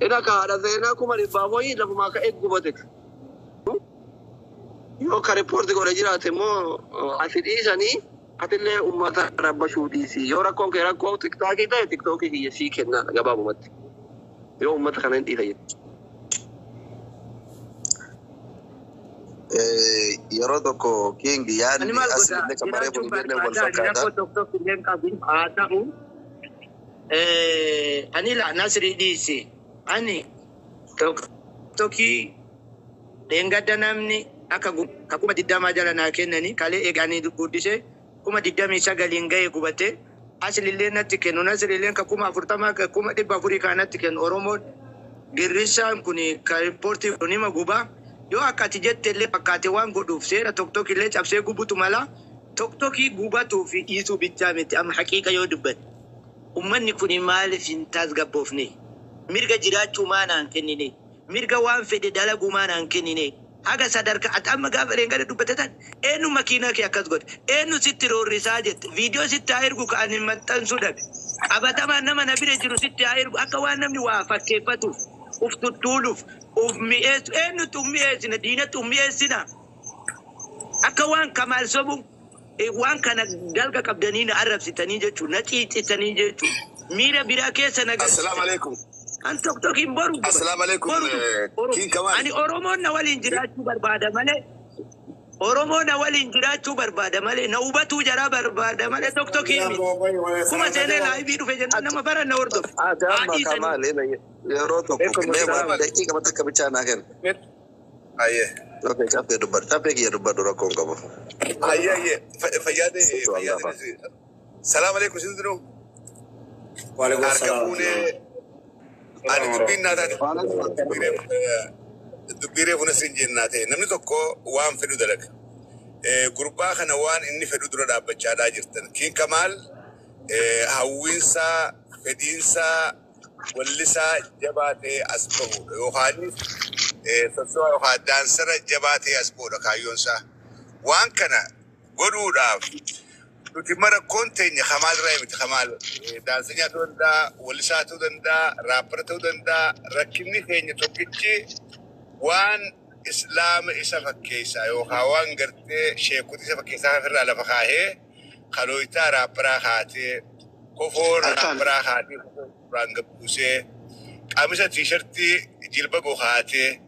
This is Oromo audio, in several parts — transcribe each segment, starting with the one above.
إذا كان زينا كم ربابوي لما كا إجوبتك يو كريبورت يقول جرات مو أسيدي سني أتلي أمة رب شوديسي يو ركون كراكون تيك توك كده تيك توك هي شيء كنا جبابو مت يو أمة خنين دي هي يرودكو كينج يعني أصل إنك مريض بالبيت والفكرة أني لا ناسري ديسي أني توكي لينغا دنامني kakuma diddama jala na kennani kale egani guddise kuma diddami sagalin gaye gubate asilillee natti kennu nasrilleen kakuma 40 kakuma 400 kanatti kennu oromo girrisaan kuni ka reporti kunima guba yo akati jettelle pakate wan goduf seera tokkoki le cabse gubutu mala tokkoki gubatu fi isu bijameti am haqiqa yo dubbat ummanni kuni malif intaz gabbofne mirga jiraachu maanaan kennine mirga waan fede dalagu maanaan kennine haga sadarka atama gafaren gada dubbatan enu makina ke akas god enu sitiro risajet video sitta irgu ka an mattan sudak abatama nama nabire jiru sitta irgu aka wa namni wa fakefatu uftutuluf ummi es enu tummi es na dinatu ummi esina aka wan kamal sobu wan kana dalga kabdanina arab sitani jechu nati titani jechu mira birake sanaga assalamu alaikum أنت تقولين برو. السلام عليكم. كين كمان. أنا أورومون نوالين جرات شو بربادة ماله. أورومون نوالين جرات شو بربادة ماله. نوبة جرا بربادة ماله. تقولين. كم سنة لا يبيرو في جنة نما برا نوردو. جامع كمال هنا يروتو. كم دقيقة ما تكبرنا كن. أيه. أوكي كافي دبر. كافي كي دبر دورا كون كم. أيه فيادة. السلام عليكم سيدنا. وعليكم السلام. أنا دبين نادي دبيرة ونسرين جناتي نمني تكو وام فدو دلك غربا خنوان إني فدو درا بچادا جرتن كين كمال هاوينسا فدينسا ولسا جباتي أسبوع يوهاني سسوا يوهان دانسر جباتي أسبوع كايونسا وان كنا غرو راف تمر كونتين خمال رايمت خمال دانسنيا توندا ولسا توندا رابر توندا ركني خيني توكيتشي وان اسلام اسفكيسا يو خوان غرتي شيكوتي سفكيسا فرا لفخاه خلويتا رابرا خاتي كفور رابرا خاتي رانغ بوسي قامسه تيشرتي جلبغو خاتي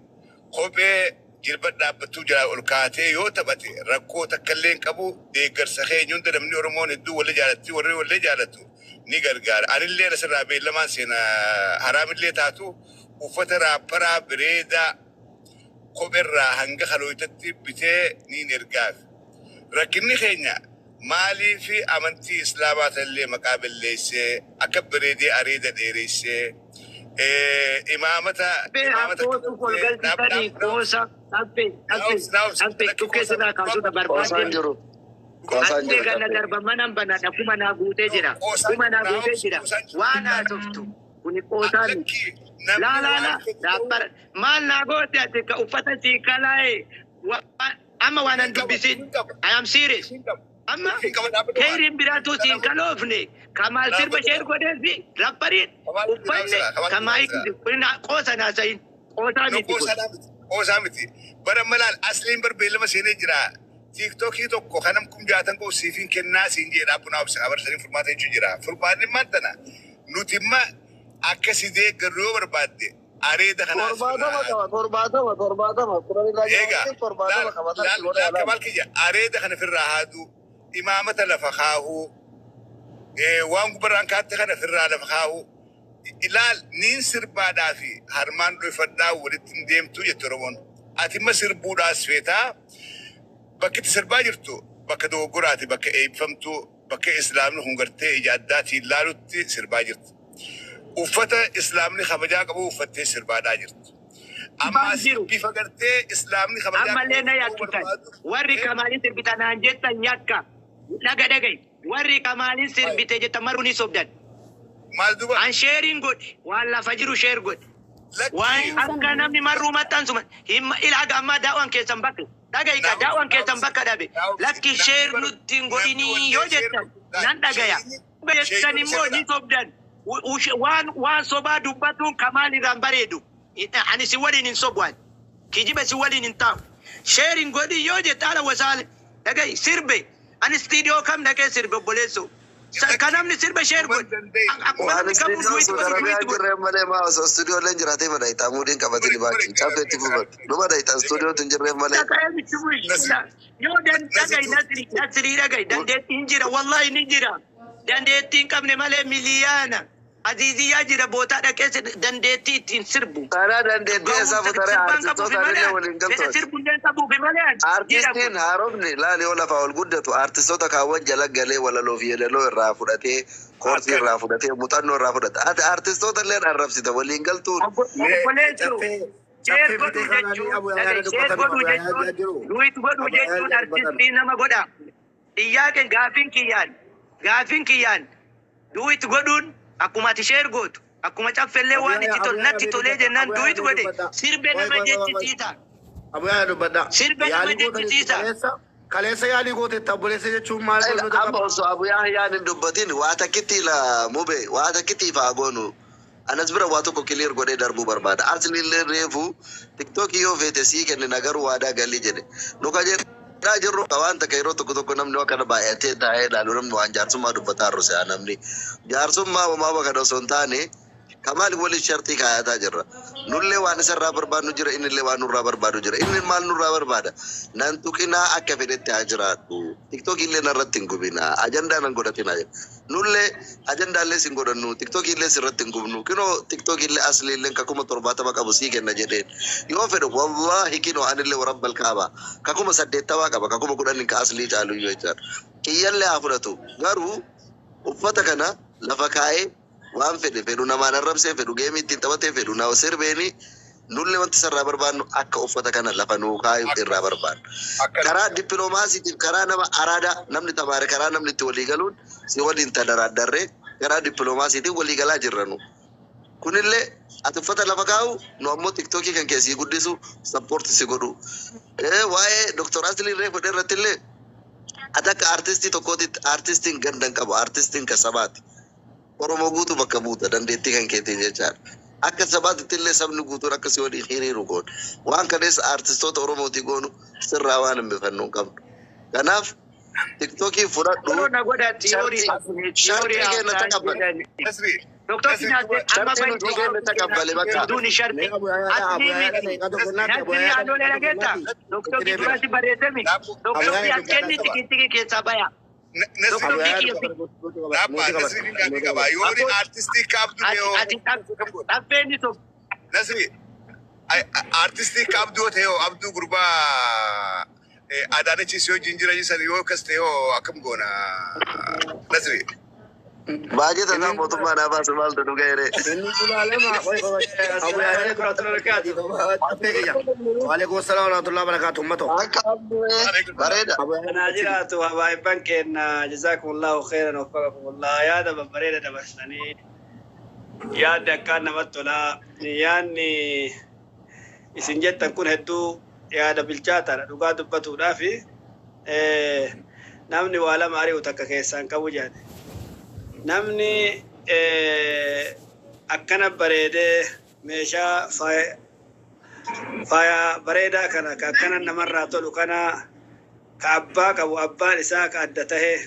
خوبه جلبت دابتو جلا أولكاتي يو تبتي ركو تكلين كابو ديجر سخين يوند نمني أرمون الدو ولا جالتي ولا جالتو نيجر قال أنا اللي رسل رابي لما سينا حرام اللي تاتو وفترة برا بريدا كبرة هنجا خلوي تتي بتي نينرجاف ركني خينيا مالي في أمنتي إسلامات اللي مقابل ليسه أكبر دي أريد ديريسه إمامتها ألبي تكسر كاسودا بربادة أنت كنا درب منام بنا نكما نقوله جرا كما نقوله جرا وانا شفتو كوني قوسان لا دابر ما نقول تك أفتى كلاي أما وانا ندبسين I am serious أما كيرين براتو سينكالوفني كمال سير بشير كودسي رابرين وفني كمايك كنا قوسا ناسين قوسا ميتي برملال أصلين بربيل ما سينجرا تيك توك يتوكو خنم كم جاتن كو سيفين كنا سينجرا بنا بس أبر سرين فرماتين جرا فرماتين ما تنا نوتيما أكسي ده كرو بربادي أريد خلاص تربادة لا كمال كيا أريد خن في الرهادو إمامة لفخاهو وان بران كات خن في الرهاد لفخاهو إلال نينسر بادا في هرمان رفدا وريتن ديم تو يترون أتيما سر بودا سفيتا بكت سرباجرتو بكدو قراتي بك أي فهمتو بك إسلام هنغرتي إجاداتي لالوتي سرباجرت وفتا إسلامني خبجا قبو وفتي سربادا جرت أما سيبي فقرتي إسلامني خبجا أما لنا يا كتان وري كمالي سربتنا أنجتا نياكا لغا دغاي وري كمالي سربتي جتمروني سوبدان مالدوبا عن شيرين good ولا فجرو شير good وان أكنا من مرومتان سوما هم إلى أما داوان كيسان بك دغاي كداوان كيسان بك دابي لكن شير نتين غوديني يوجتا نان دغايا بيساني مو ني سوبدان وان صبا دبتون كمان رامبريدو أنا سوالين إن صبوان كيجيب سوالين إن تام شيرين قولي يوجد تعالى وسال لقي سربي أنا استديو كم لقي سربي بوليسو كلام نسربي شير قول وانا استوديو مالي ما وصل استوديو لين جراتي ما دايتا مودين كبتي باكي شافت تفوت لما دايتا استوديو تنجر مالي يو دان لقي نسري لقي دان ديت إنجرا والله نجرا دان ديت كم نمالي مليانا عزيزي جرا بوتا دكيس دان ديتي تنسربو أنا دان ديت بيسا فترة أرتستو تاريني ولينجلتو سربو دان تبو بمالي أرتستين هاروبني لا ليولا فاول قدتو أرتستو تكاوان جلق غلي ولا لو فيه لو الرافودتي كورسي الرافودتي متانو الرافودت أرتستو تلين الرفسي تولينجلتو Gafin kiyan duit godun aku mati share god aku macam felle wani titol nati tole jenan duit gode sirbe nama jetti tita abu ya do bada sirbe nama jetti tita kalesa yali gote tabule se chuma amma so abu ya yani dubbatin wata kiti la mube wata kiti fa gonu anasbira wato ko clear gode darbu barbada asli le refu tiktok yo vete si ken nagaru wada galli jede no kaje da jirro kawanta kairo to ko namni wakana ba ete da e da lurum no anjar suma dubbata ro se anamni jar suma ma ba kada sontane kamal wali sharti ka ta jirra nulle wani sarra barbadu jira inille wanu ra barbadu jira inil mal nur ra barbada nan tukina akka fedette ajira tu tiktok ille narratin gubina agenda nan godatina nulle agenda le singodanu tiktok ille sirratin gubnu kino tiktok ille asli len ka kuma torbata ba kabusi ken najeden yo fedo wallahi kino anille rabbal kaaba ka kuma saddeta wa ka kuma gudan ka asli talu yo jar kiyalle afratu garu uffata kana lafakae waan fedhu namaan arrabsee fedhu geemii ittiin taphatee fedhu na sirbeni nulle wanti sarraa barbaannu akka uffata kana lafa nuu kaayu irraa barbaannu karaa dippiloomaasiitiif karaa nama araada namni tamaare karaa namni itti walii galuun si waliin tadaraaddarree karaa dippiloomaasiitiif walii galaa jirranu kunillee ati uffata lafa kaayu nu ammoo tiktokii kan keessii guddisu sappoorti si godhu waa'ee doktor Aslii Ree fudhee irrattillee ati akka artistii tokkootitti artistiin gandan qabu artistiin kasabaati Oromo guutuu bakka buuta dandeettii kan keetiin jechaadha. Akka sabaatti illee sabni guutuun akkasii waliin hiriiru goon. Waan kanes artistoota Oromooti goonu sirraa waan hin bifannu hin qabnu. Kanaaf tiktokii fudhadhu shartii kenna taqabbale. Shartii nuti kenna taqabbale bakka. Yoni artistic abdu yo Abeni to Nasri artistic abdu yo abdu gurba adana chisyo jinjira jisari yo kaste yo akam gona Nasri Baje tana motuma na ba samal to gaire abu ya Waalaikum assalam warahmatullahi wabarakatuh mato bareda ناجرة وهاي بنكين جزاكم الله خيرا وفقكم الله يا دب بريدة دبشتني يا دكان نمتلا يعني إسنجت تكون هدو يا دب الجاتر دوغا دبتو دافي نمني ولا ماري وتككيسان كوجاد نمني أكنا بريدة ميشا فايا بريدة كنا نمر تلو كنا كأبا كأبو أبا نساء كأدته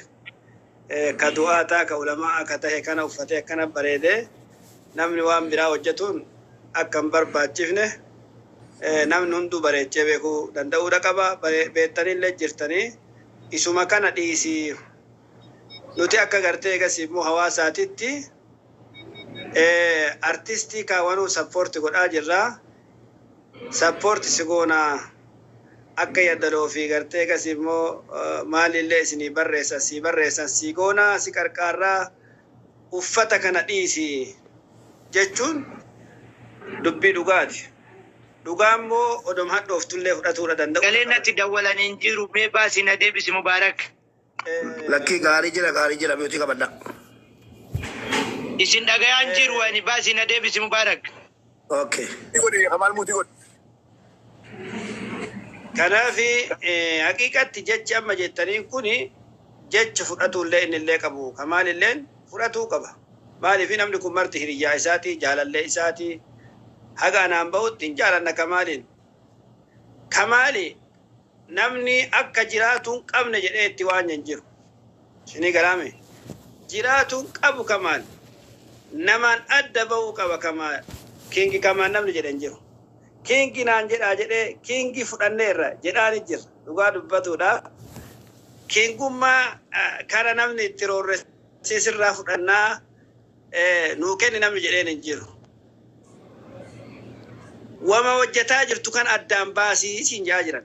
كدعاء كعلماء كته كنا وفتح كنا بريدة نمني وام برا وجتون أكم برباجفنه نمن هندو بريدة بيكو دندو ركبا بيتني لجرتني إسمه كنا ديسي نوتي أكا غرتي كسي مو حواساتي artisti ka wanu support godha jirra support sigona akka yadalo fi garte kasimo malille isini barresa sigona si karkarra uffata kana dhiisi jechun dubbi dhugaati dhugaammo odom hadhooftulle fudhatuudha danda'u galeenatti dawwalaniin jiru mee baasina deebisi mubaarak lakki gaarii jira beauty kabadda isin dhagayaan jiru ani baasina deebisi mubaarak okay Kamal muti god kanaafi haqiiqatti jecha amma jettaniin kuni jecha fudhatullee innillee qabu Kamal illeen fudhatuu qaba مالي في نملك مرتي هريا إساتي جال اللي إساتي حقا نام بوت جالنا كمالين كمالي نمني أكا جراتون قبل جريت وان ينجر شني كلامي جراتون أبو كمال نمان أدبو كبا كمال كينجي كمان نمني جرينجر كينجي نانجر أجري كينجي فرنيرا جراني جر لغاد بطو دا كينجو ما كارا نمني ترورس سيسر رافقنا نوكيني نمني جرينجر وما وجتا جرتو كان أدام باسي سنجاجرا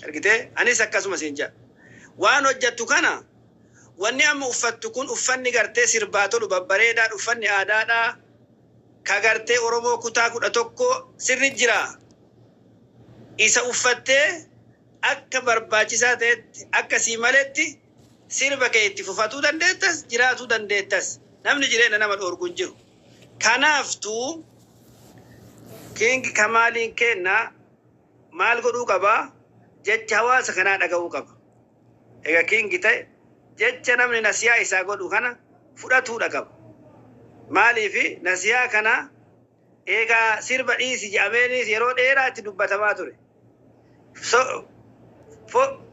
argite anis akkasuma sinja waan hojjattu kana wanni amma uffattu kun uffanni gartee sirbaatolu babbareedaa uffanni aadaadha ka gartee oromoo kutaa 11 sirri jira isa uffattee akka barbaachisaa ta'etti akka sii maletti sirba kee itti fufatuu dandeettas jiraatuu dandeettas namni jireenya nama dhoorgu hin jiru kanaaftu King Kamaliin kenna maal godhuu qabaa jecha hawaasa kanaa dhaga'uu qaba. Egaa kingi ta'e jecha namni nasiyaa isaa godhu kana fudhatuu qaba. Maaliifi nasiyaa kana egaa sirba dhiisi jedhameenis yeroo dheeraatti dubbatamaa ture.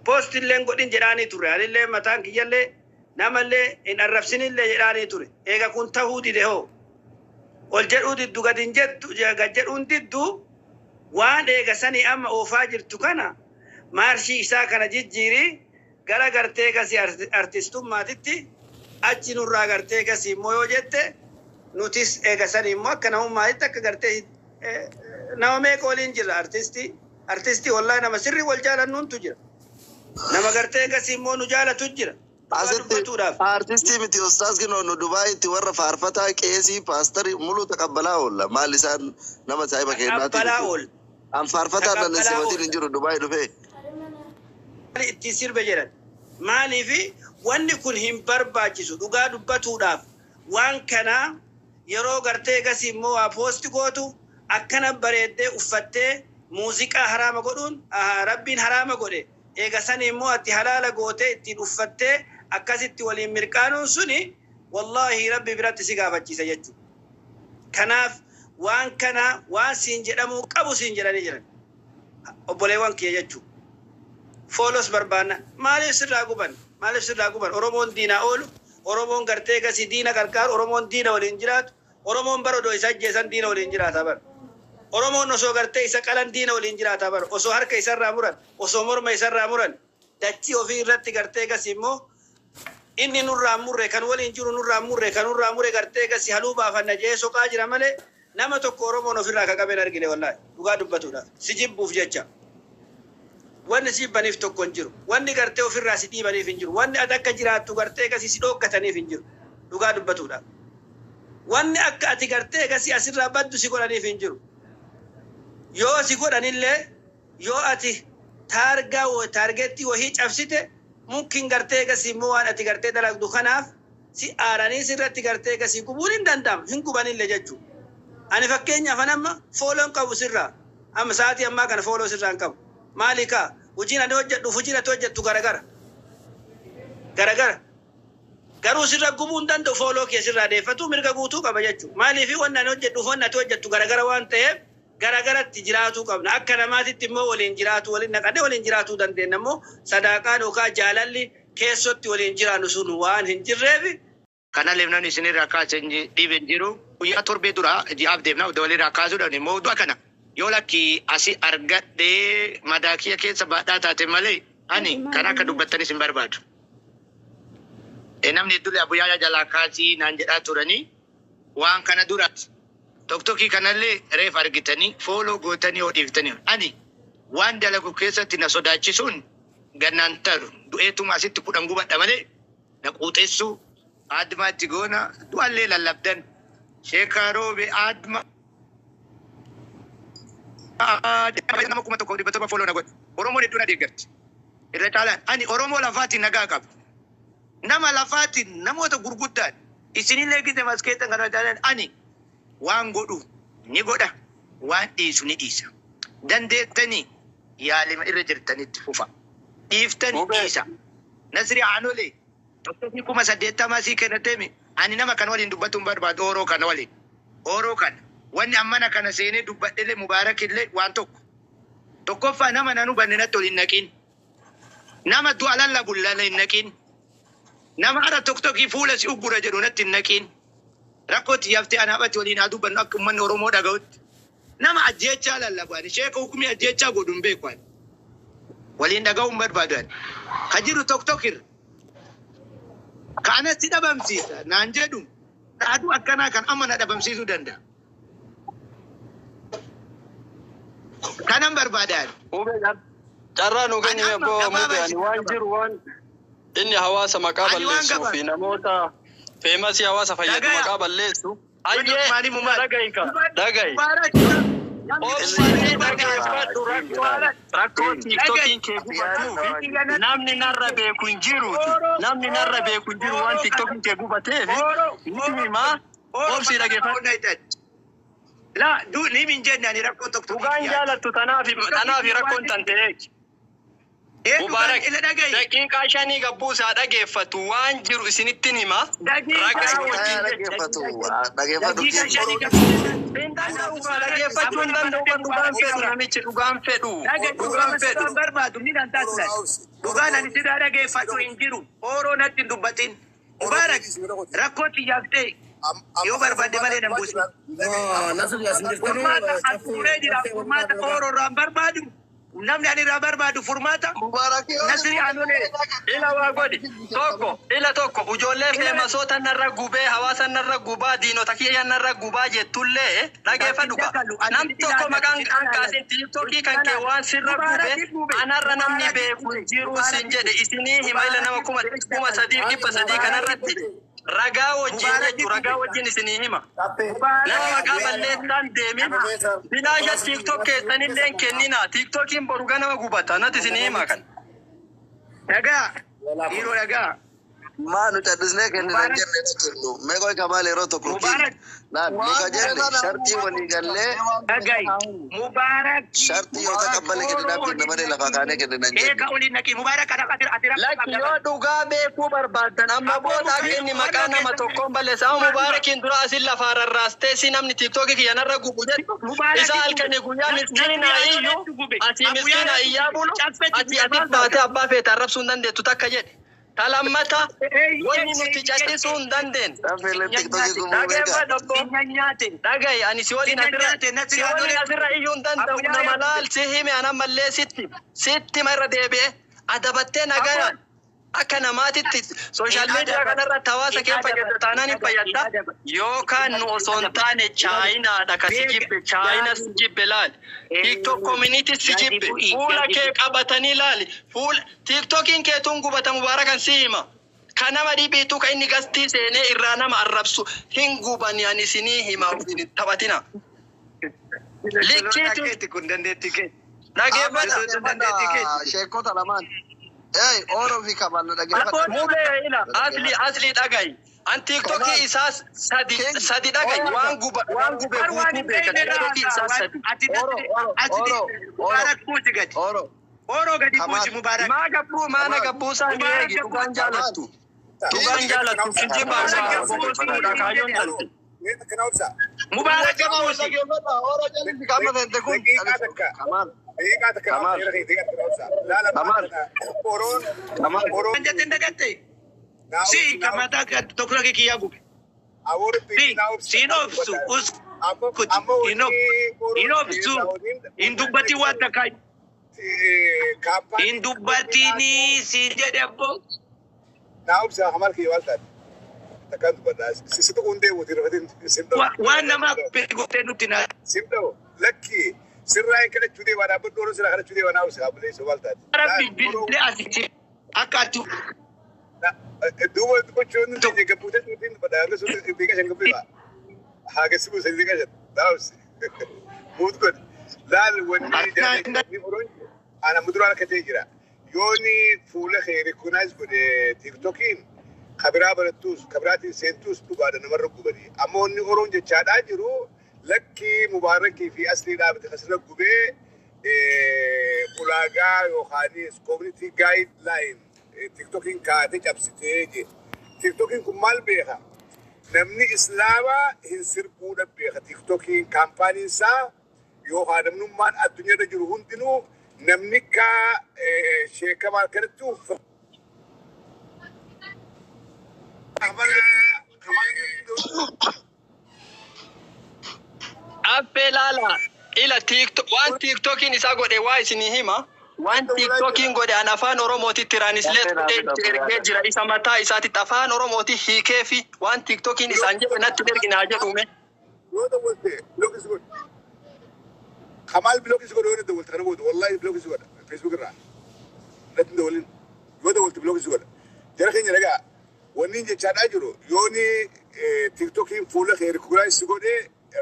Poostillee godhin jedhaanii ture. Anillee mataan kiyyallee namallee hin arrabsinillee jedhaanii ture. Egaa kun tahuu dide hoo. Ol jedhuu diddu gadin jettu gad jedhuun diddu waan eega sanii amma oofaa jirtu kana marshi isaa kana jijjiiri gara gartee kasi artistummaatitti achi nurraa gartee kasi immoo yoo jette nutis eega sanii immoo akka namummaatitti akka gartee nama meeqa waliin jira artistii wallahi nama sirri wal jaalannuuntu jira nama gartee kasi immoo nu jaalatu jira artistii miti ustaas ginoonu Dubaayitti warra faarfataa qeesii paastarii muluu taqabbalaa oolla maal isaan nama saahiba kennaati an faarfataa nan sifatiin hin jiru Dubaayii dhufee itti sirbe jedhan maaliifi wanni kun hin barbaachisu dhugaa dubbatuudhaaf waan kana yeroo gartee gasii immoo waa poosti gootu akkana bareeddee uffattee muuziqaa haraama godhuun rabbiin haraama godhe eega sanii immoo ati halaala gootee ittiin uffattee akkasitti waliin mirqaanuun suni wallahi rabbi biratti si gaafachiisa jechuudha. Kanaaf waan kana waan siin jedhamuu qabu siin jedhanii jiran obboleewwan kiyya jechuudha. Foolos barbaanna maaliif sirraa guban Oromoon diinaa oolu Oromoon gartee gasii diina gargaaru Oromoon diina waliin jiraatu Oromoon bara odoo isa ajjeesan diina waliin jiraata bara Oromoon osoo gartee isa qalan diina waliin jiraata bara osoo harka isarraa muran osoo morma isarraa muran dachii ofii irratti gartee gasii immoo inni nurraa murre kan waliin jiru nurraa murre gartee gasii haluu baafanna jee soqaa jira malee nama tokko Oromoon ofirraa ka qabeen argine wallahi dhugaa dubbatuudhaaf si jibbuuf jecha wanni si baniif tokko hin jiru wanni gartee ofirraa si dhiibaniif hin jiru wanni ati akka jiraattu gartee gasii si dhokkataniif hin jiru dhugaa dubbatuudhaaf wanni akka ati gartee gasii asirraa baddu si godhaniif hin jiru yoo si godhanillee yoo ati taargeettii wahii cabsite mungkin gartee gasii immoo waan ati gartee dalagdu kanaaf si aaranii sirratti gartee gasii gubuun hin danda'amu hin gubanillee jechuudha. Ani fakkeenyaaf amma fooloon qabu sirraa amma sa'aatii ammaa kana fooloo sirraan qabu maalika hojiin ani hojjedhu hojiin ati hojjettu garagara garuu sirra gubuu hin danda'u fooloo kee sirraa deeffatu mirga guutuu qaba jechuudha. Maaliif wanni ani hojjedhu wanni ati hojjettu garagara waan ta'eef garagaratti jiraatuu qabna akka namaatitti immoo waliin jiraatu waliin naqadee waliin jiraatuu dandeenya immoo sadaaqaan yookaan jaalalli keessatti waliin jiraannu sun waan hin jirreef kana leemnan isinirraa kaasan dhiibeen jiru guyyaa torbee dura ji'aaf deemna walirraa kaasuudhaan immoo du'a kana yoo lakki asii argadhee madaakiya keessa baadhaa taate malee ani kan akka dubbattanis hin barbaadu. Namni dure abuyyaa jalaa kaasii naan jedhaa turanii waan kana duraati. Tokkokkii kanallee reef argitanii fooloo gootanii odeeffatanii ani waan dalagu keessatti na sodaachisuun gannaan taru du'eetuma asitti kudhan gubadha malee na quuxeessuu aadmaatti goona du'allee lallabdan sheekaa roobe aadma nama kuma tokko dhibba torba fooloo na godhe Oromoon hedduu na deeggarti irra caalaan ani Oromoo lafaatiin nagaa qaba nama lafaatiin namoota gurguddaan isinillee gite maskeetan kana caalaan ani waan godhu ni godha waan dhiisu ni dhiisa dandeettanii yaalima irra jirtanitti fufa dhiiftanii dhiisa nasri aanolee tokkotti kuma 80 sii kennatemi Ani nama kan waliin dubbatuun barbaadu Ooroo kana waliin. Ooroo kana. Wanni ammana kana seenee dubbadhele Mubaarak illee waan tokko. Tokkoffaa nama nanu banninatti ol hin naqin. Nama du'a lalla bullala hin naqin. Nama ara tokkokkii fuula si uggura jedhu natti hin naqin. Rakkootti yaftee anaafatti waliin haa dubbannu akka uummanni Oromoo dhaga'utti. Nama ajjeechaa lallabaan sheeka hukumii ajjeechaa godhuun beekwaan. Waliin dhaga'uun barbaadan. Ka jiru tokkirra. Kaanatti dhabamsiisa naan jedhu. Dhaaduu akkanaa kan amma na dhabamsiisuu danda'a. Kanan barbaadan. Carraa nu kenni abbaa Mube ani waan jiru waan inni hawaasa maqaa balleessuu fi namoota feemasii hawaasa fayyadu maqaa balleessu. Ayyee dhagahi. Obsanii dhaggeeffadhu rakkoo tiiktokiin kee gubatu namni narra beeku hin jiruuti. Namni narra beeku hin jiru waan tiiktokiin kee gubateef nuti himaa obsii dhaggeeffadhu. La, ni min jenna ni rakkoo tokko. Dhugaan jaalattu tanaaf rakkoon tan ta'eeki. Mubaarak daqiiqaa 5 gabbuusaa dhaggeeffatu waan jiru isinittin hima. Ragaa wajjin dhaggeeffachuu hin danda'u dhugaan fedhu namichi dhugaan fedhu. Dhugaan barbaadu ni dantaasisan. Dhugaan ani sidaa dhaggeeffatu hin jiru. Ooroo natti hin dubbatin. Mubaarak rakkoo xiyyaaf yoo barbaadde malee nan buusi. Furmaata asirree jira. Furmaata Oroorraan barbaadu. Namni ani irraa barbaadu furmaata. Nasri Anolee. Ila waa godhi. Ila tokko ijoollee feemasoota narra gubee hawaasa narra gubaa diinota kiyya narra gubaa jettullee dhaggeeffadhu qa. Nam tokko maqaan kaasee tiiktokii kan kee waan sirra gubee anarra namni beeku jiru sin jedhe isinii himaila nama 3,300 kanarratti. Ragaa wajjin isinii hima. Nama maqaa balleessaan deemin bilaasha tiiktok keessanillee kennina. Tiiktokiin boru ganama gubata natti isinii hima kan. Dhagaa. Dhiiroo dhagaa. Maanu cadhisnee kennina jenne jennu. Meeqoo Kamaal yeroo tokko naan muka jenne shartii walii gallee dhagai. Mubaarak. Shartii yoo taqabbale kenninaaf kenna malee lafaa kaanee kennina jennu. Eega oliin naqi Mubaarak kana atira. Lakki yoo dhugaa beekuu barbaaddan amma booda kenni maqaa nama tokkoon balleessaa Mubaarakiin dura asin lafaa rarraastee si namni tiiktokii kiyyanarra gubu jedhu isa halkanii guyyaa miskiina iyyuu ati miskiina iyyaa bulu ati baatee abbaa feete arrabsuu hin dandeettu takka jedhe. Talammata wanni nuti callisuu hin dandeen. Dhagahi ani si waliin asirra iyyuu hin danda'u nama laal si hime anammallee sitti marra deebi'e adabattee nagayaan akka namaatitti sooshaal miidiyaa kanarratti hawaasa kee fayyadda taanaan hin fayyadda yookaan nu osoo hin taane chaayinaadha ka si jibbe chaayina si jibbe laali tiiktok koominiitii si jibbe fuula kee qabatanii laali fuula tiiktokiin keetuun gubata Mubaarakan si hima kanama dhibiitu ka inni gastii seenee irraa nama arrabsu hin gubani ani isinii hima taphatina. Likkiitu kun dandeettii kee. Dhageeffadha. Sheekota lamaan. Ooroo fi Kamaal dhaggeeffadha. Mubee asli dhagahi. An tiiktokii isaas sadi dhagahi waan gube guutuu beekan tiiktokii isaas sadi. Mubaarak buuti gadi. Ooroo gadi buuti Mubaarak. Maana gabbuusaa ni eegi dhugaan jaalattu. Dhugaan jaalattu finti baasaa boqotuudha kaayyoon talte. Mubaarak gabbuusi. Ooroo jalli kama ta'e kun Kamaal. Anjatin dagatte. Si kamata tokko ke kiya gube. Sinopsu inopsu indubbati wanta kai. Indubbati ni si jedebo. Naubsa hamal ki walta. Takan bada situ kunde wuti rafadin simdo. Wana ma pegote nutina. Simdo lakki sirraa kana chudee wana bodoro sirraa kana chudee wana usa abule so walta. Rabbi bille asiti akatu. Duba kuchun je kapute tutin pada so dika shan kapila. Haga sibu se dika shan. Daus. Mood good. Lal wani ni oron ana mudura ka tejira. Yoni fuula khairi kunaz gode TikTokin khabira baratus khabrati sentus dubada namarra gubani. Amonni oron je chada jiru لكي مباركي في أصلي رابط خسرة قبي كلاغا يوخانيس كوميونيتي جايد لاين تيك توكين كاتي جابسيتي تيك توكين كمال بيها نمني إسلاما هنسر بودا بيخ تيك توكين كامباني سا يو هذا من مان الدنيا ده جرهون دينو نمني كا شيء كمان كرتو Appelala ila TikTok waan TikTokin isa godhe waa isinii hima waan TikTokin godhe an afaan Oromooti translate godhe jira isa mataa isaatti afaan Oromooti hiikee fi waan TikTokin isaan jedhe natti erginaa jedhume yoo dawalte blog is good Kamal blog is good yoo dawalte kana godhe wallahi blog is good Facebook irraa natti dawalin yoo dawalte blog is good jara keenya dhagaa wanni jechaadhaa jiru yooni TikTokin fuula kee recognize godhe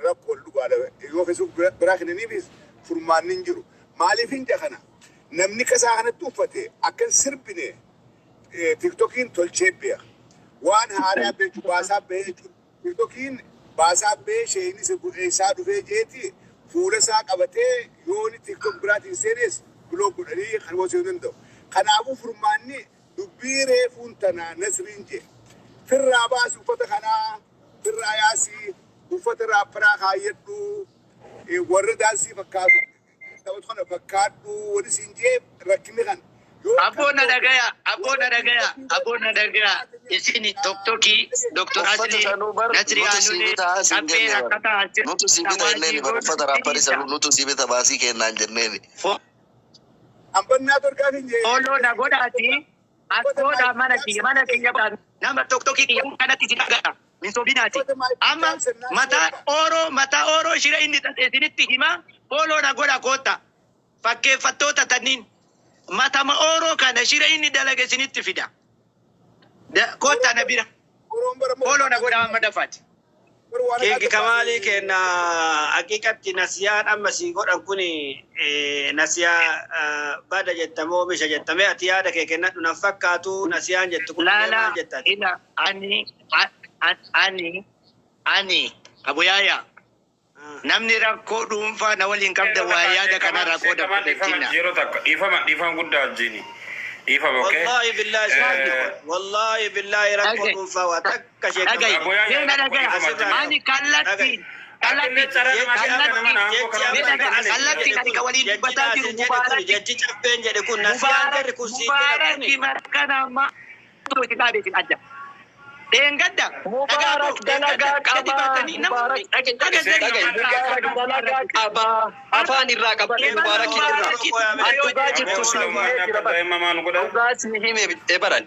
رابول لقاله يو فيسبوك براك نيفيس فرمان نينجرو مالي فين جاكنا نمني كساخنا توفتي أكل سربني تيك توكين تولشيبيا وان هارا بيج باسا بيج تيك توكين باسا بيج شيني سبو إيسادو في جيتي فورسا كابتي يوني تيك توك براتي سيريس بلوكو نري خلوة سيدندو خنابو فرماني دبيري فونتنا نسرينجي في الراباس وفتخنا في الرأياسي وفترة براها يدو ورداسي فكادو تبغى فكادو ورسينجيب ركنيغان أبونا دعاء إسيني توكي دكتور أسلي نسري أنولي أبي ركعتا نوتو سيبيتا إللي بفترة باريسالو نوتو سيبيتا باسي كينان جنني أمبنا تركافين جي أولو نقولاتي أكودا mana kiyya nama tokkoki kiyya kanatti sinaga misobinati amma mata oro shira inni isinitti hima olo na goda kota fakkeeffattoota tanniin matama oro kana shira inni dalage isinitti fida kota na bira olo na goda amma dafati Kiki Kamali kenna hakikatti nasiyaan amma si godhan kuni nasiya bada jettamo misha jettame ati yaada kee kennadhu nan fakkaatu nasiyaan jettu kun maal jettati ila ani abu yaya namni rakkoo dhuunfaa na waliin qabda waa yaada kana rakkoo da fudhatina yeroo takka dhiifama guddaa wajjini dhiifama okay wallahi billahi rakkoo dhuunfaa waa takka sheekama ani kallatti kan kawaliin dubbataa jiru mubaarak jechi caffeen jedhe kun nasiyaan jarri kun mubaarak markana ma tuuti taabeetin adda Dengadda Mubarak dalaga qaba Mubarak dalaga qaba afaan irraa qaba Mubarak irraa addugaa jirtu sinii hime baran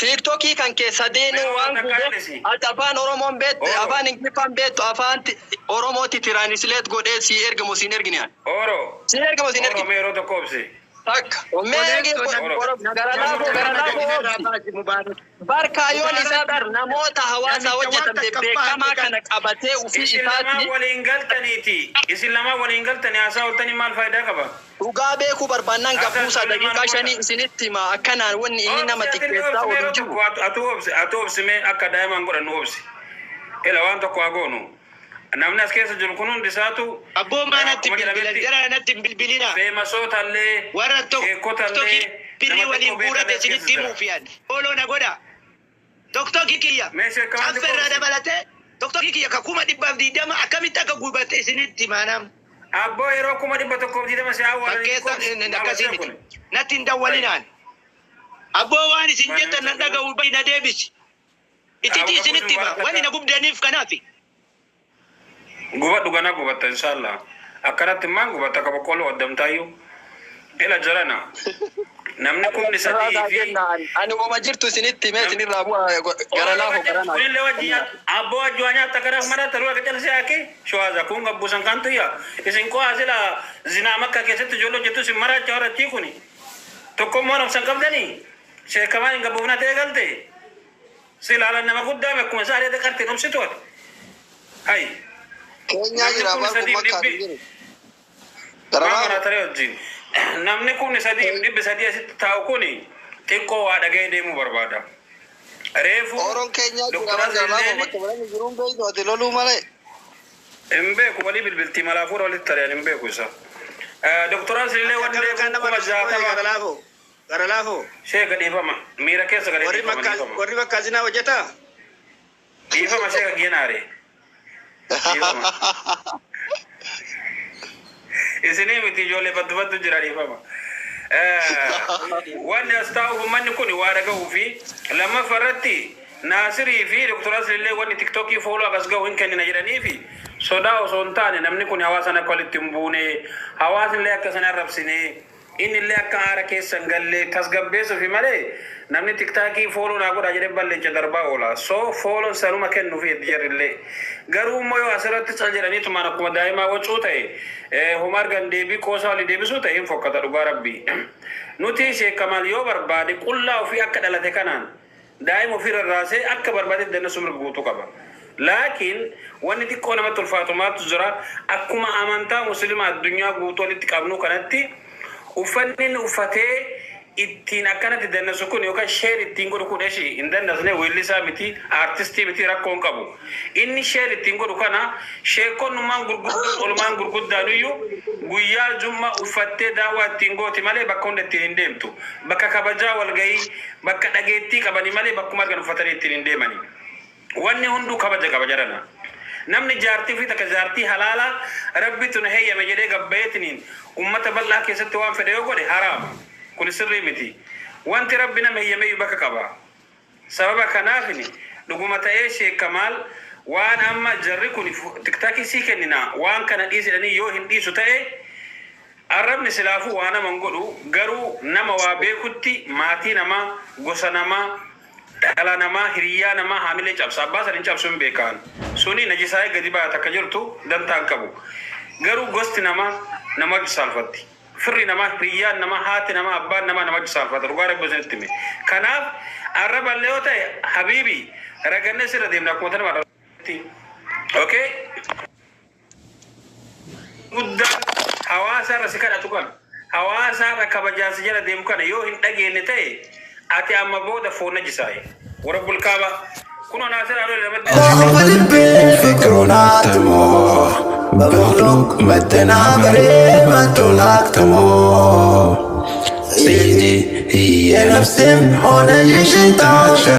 TikTokii kan keessa deenu waan guddaa afaan Oromoon beektu afaan Ingiliffaan beektu afaan Oromooti translate godhee si ergamu sin erginaan si ergamu sin ergin Oromoo tokko obsi tak omege barkayoon isaa dar namoota hawaasa hojjetan beekamaa kana qabatee ufii isaatti islama waliin galtanii haasaa oltanii maal faayidaa qaba dhugaa beekuu barbaannaan gabuusaa daqiiqaa 5 isinitti hima akkanaan wanni inni nama xiqqeessaa waliin jiru atu obsimee akka daa'imaan godhannu obsi ila waan tokko agoonu namni as keessa jiru kun hundi isaatu abboo maanatti bilbilan jara natti bilbilina feemasootallee warra tokkotallee birrii waliin guurate isinitti himuuf yaadde ooloo na godha tokkoki kiyya afferraa dabalatee tokkoki kiyya ka 120 akkamitti akka gubate isinitti maanam abboo yeroo 120 si fakkeessan akkasii miti natti hin dawwalinaan abboo waan isin jettan nan dhaga'u bai na deebisi ititi isinitti hima wani na gubdaniif kanaafi gubadhu gana gubatta inshallah akkanatti maan gubatta ka boqqolloo waddamtaayyuu ila jarana namni kun sadii fi ani wama jirtu isinitti himee isinirraa bu'aa gara laafoo garana kullee wajjin abboo ajjuwaanyaa takara mara taruu akka calsee ake shawaaza kun gabbuusan kantuya isin koo asila zinaa makka keessatti ijoollee hojjettu isin maraacha horattii kuni tokko immoo nafsan qabdanii sheekamaan hin gabbuufna ta'e galte silaalan nama guddaa beekuma isaa adeeta qartee dhumsituuti hay Kenya jira babu makka jiru. Gara tare wajjin namni kun dhibbi sadii asitti taa'u kun xiqqoo waa dhaga'ee deemuu barbaada. Reefu Oron Kenya jira babu makka waliin jiruun beeku ati loluu malee. Hin beeku walii bilbiltii malaafuudha walitti tareen hin beeku isa. Doktoraan sillee wanni kan nama gara laafoo sheeka dhiifama miira keessa galee dhiifama warri makka zinaa hojjetaa إيفا مشاكل جيناري إسنين بتجولي بدو جراري فما وانا استاو من يكون وارجع في لما فرتي ناصري في دكتور أصل اللي وانا تيك توك يفولو أغسقه وين كان نجراني في صدا وصنتان نمني كوني حواسنا كل تيمبوني حواس اللي أكسنا ربسني إن اللي أكارا كيسن قال لي تسقب بيسو في مالي نمني تيك توك يفولو ناقول أجرب بالله جدربا ولا سو فولو سانو ما كان نفيد جر اللي قالوا ما يواسرت تسجلني تمانا كم دائما وجوته همار غندي بي كوسالي دي بسوته هم فقط ربي نوتي شيء كمال يوبر بعد كله في أكد على ذكران دائما في الرأس أكبر بعد الدنيا سمر بوتو كبا لكن وان دي كونا ما تلفاتومات زرا أكما أمانتا مسلم الدنيا بوتو اللي تكابنو كانتي وفنن وفتى ittina kanati danna sukuni yoka share ittingo ko deshi indan nasne welisa miti artisti miti rakon kabu inni share ittingo kana shekon man gurgud ol man gurgud danuyu guya jumma ufatte dawa ittingo timale bakonde tinindemtu baka kabaja wal gai baka dageti kabani male bakuma gan fatare tinindemani wanne hundu kabaja rana namni jarti fi takazarti halala rabbi tunhayya majede gabbaytinin ummata balla kesatu wan fede yogode haram كل سر متي وانت ربنا ما يمي بك كبا سبب كنافني لقومة ايش كمال وان اما جركني تكتاكي سيكننا وان كان ديس اني يو هندي سوتاي عرب نسلافو وانا منغلو غرو نما وابيكوتي ماتي نما غسنما دلانما هريانما حامل جاب سبا سرين جاب سون بيكان سوني نجيساي غديبا تكجرتو دن تانكبو غرو غست نما سالفتي فري نما ريان نما هات نما أبان نما جسال فتر وارد بزنتمي كناف عرب اللي هوتا حبيبي رجعنا سير ديم ناكم تنا مرة أوكي قد حواسا رسكان أتوكل حواسا ركبجاس جل ديم كنا يو هندقي نتاي أتي أما بودا فونا جساي ورب الكعبة كنا ناصر على قلبي فكرنا تمو بمخلوق مدنا بريد ما تلاك تمو سيدي هي نفس هنا يشتاق